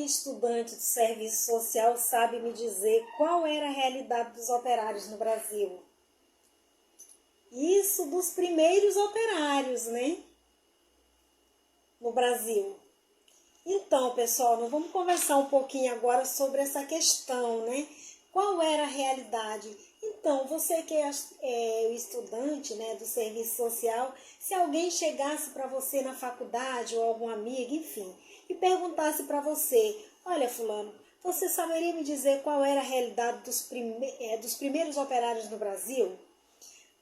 jovem estudante de serviço social sabe me dizer qual era a realidade dos operários no Brasil? Isso dos primeiros operários, né? No Brasil. Então, pessoal, nós vamos conversar um pouquinho agora sobre essa questão, né? Qual era a realidade? Então, você que é o estudante, né, do serviço social, se alguém chegasse para você na faculdade ou algum amigo, enfim, e perguntasse para você, olha, fulano, você saberia me dizer qual era a realidade dos primeiros operários no Brasil?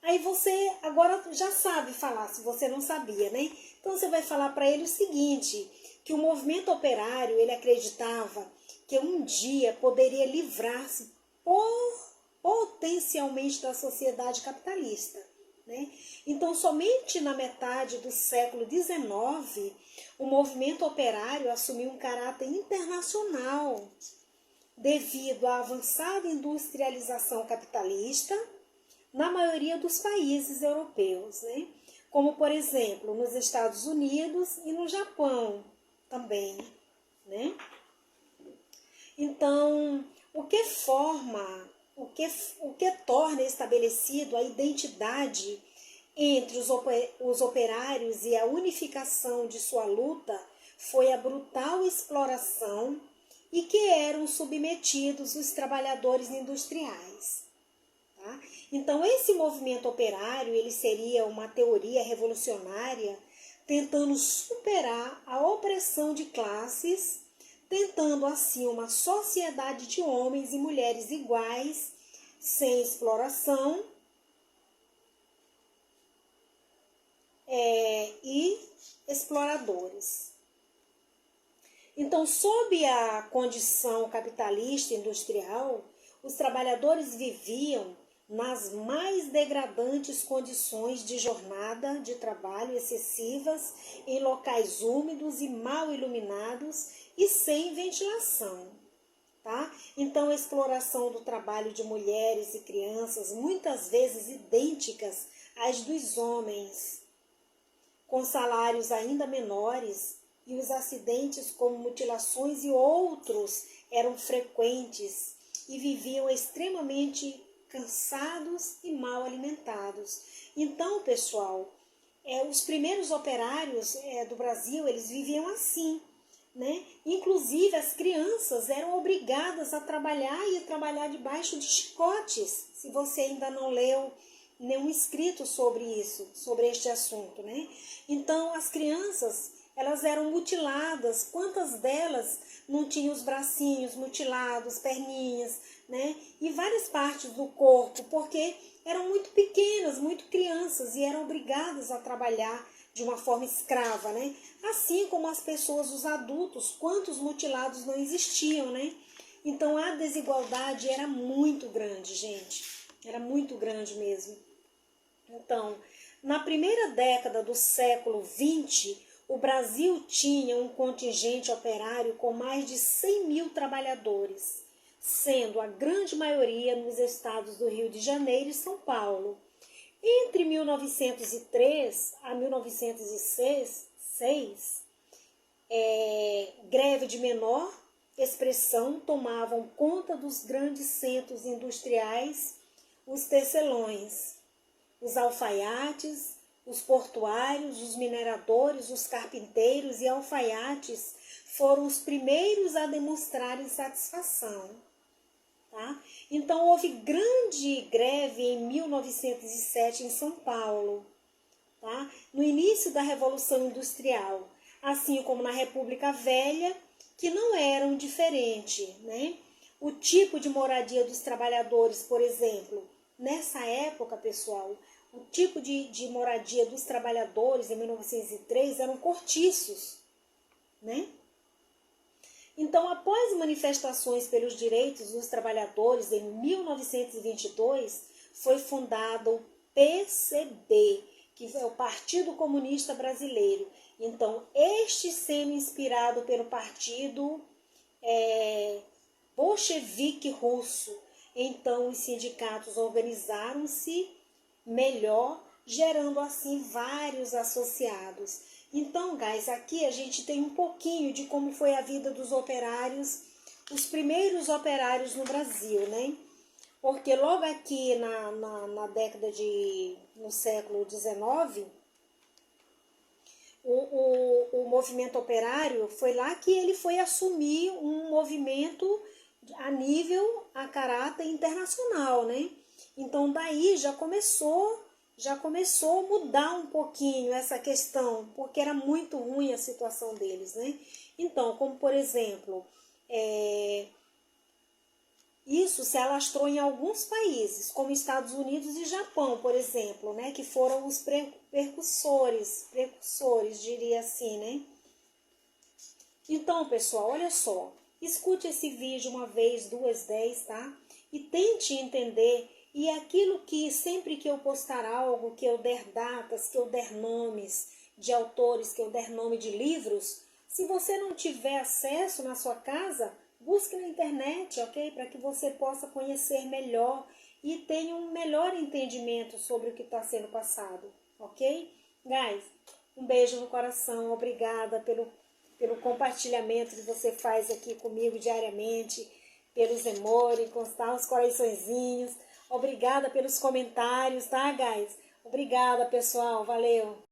Aí você agora já sabe falar, se você não sabia, né? Então você vai falar para ele o seguinte, que o movimento operário, ele acreditava que um dia poderia livrar-se potencialmente da sociedade capitalista, né? Então, somente na metade do século XIX, o movimento operário assumiu um caráter internacional devido à avançada industrialização capitalista na maioria dos países europeus, né? Como, por exemplo, nos Estados Unidos e no Japão também, né? Então, o que torna estabelecido a identidade entre os operários e a unificação de sua luta foi a brutal exploração e que eram submetidos os trabalhadores industriais. Tá? Então, esse movimento operário, ele seria uma teoria revolucionária tentando superar a opressão de classes, tentando assim uma sociedade de homens e mulheres iguais, sem exploração e exploradores. Então, sob a condição capitalista industrial, os trabalhadores viviam nas mais degradantes condições de jornada de trabalho excessivas, em locais úmidos e mal iluminados e sem ventilação. Tá? Então, a exploração do trabalho de mulheres e crianças, muitas vezes idênticas às dos homens, com salários ainda menores, e os acidentes como mutilações e outros eram frequentes e viviam extremamente cansados e mal alimentados. Então, pessoal, os primeiros operários do Brasil, eles viviam assim, né? Inclusive, as crianças eram obrigadas a trabalhar e a trabalhar debaixo de chicotes, se você ainda não leu nenhum escrito sobre isso, sobre este assunto, né? Então, as crianças, elas eram mutiladas, quantas delas não tinham os bracinhos mutilados, perninhas, né? E várias partes do corpo, porque eram muito pequenas, muito crianças, e eram obrigadas a trabalhar de uma forma escrava, né? Assim como as pessoas, os adultos, quantos mutilados não existiam, né? Então a desigualdade era muito grande, gente. Era muito grande mesmo. Então, na primeira década do século XX, o Brasil tinha um contingente operário com mais de 100 mil trabalhadores, sendo a grande maioria nos estados do Rio de Janeiro e São Paulo. Entre 1903 a 1906, greve de menor expressão tomavam conta dos grandes centros industriais, os tecelões, os alfaiates, os portuários, os mineradores, os carpinteiros e alfaiates foram os primeiros a demonstrarem satisfação. Tá? Então, houve grande greve em 1907 em São Paulo, tá? No início da Revolução Industrial, assim como na República Velha, que não eram diferentes, né? O tipo de moradia dos trabalhadores, por exemplo, nessa época, pessoal, o tipo de moradia dos trabalhadores em 1903 eram cortiços, né? Então, após manifestações pelos direitos dos trabalhadores em 1922, foi fundado o PCB, que é o Partido Comunista Brasileiro. Então, este sendo inspirado pelo partido bolchevique russo. Então, os sindicatos organizaram-se melhor, gerando assim vários associados. Então, guys, aqui a gente tem um pouquinho de como foi a vida dos operários, os primeiros operários no Brasil, né? Porque logo aqui na década no século XIX, o movimento operário foi lá que ele foi assumir um movimento a caráter internacional, né? Então daí já começou a mudar um pouquinho essa questão, porque era muito ruim a situação deles, né? Então, como por exemplo, isso se alastrou em alguns países, como Estados Unidos e Japão, por exemplo, né? Que foram os precursores, diria assim, né? Então, pessoal, olha só, escute esse vídeo uma vez, duas, 10, tá? E tente entender, e aquilo que sempre que eu postar algo, que eu der datas, que eu der nomes de autores, que eu der nome de livros, se você não tiver acesso na sua casa, busque na internet, ok? Para que você possa conhecer melhor e tenha um melhor entendimento sobre o que está sendo passado, ok? Guys, um beijo no coração, obrigada pelo compartilhamento que você faz aqui comigo diariamente, pelos emojis, constar os coraçõezinhos. Obrigada pelos comentários, tá, guys? Obrigada, pessoal. Valeu!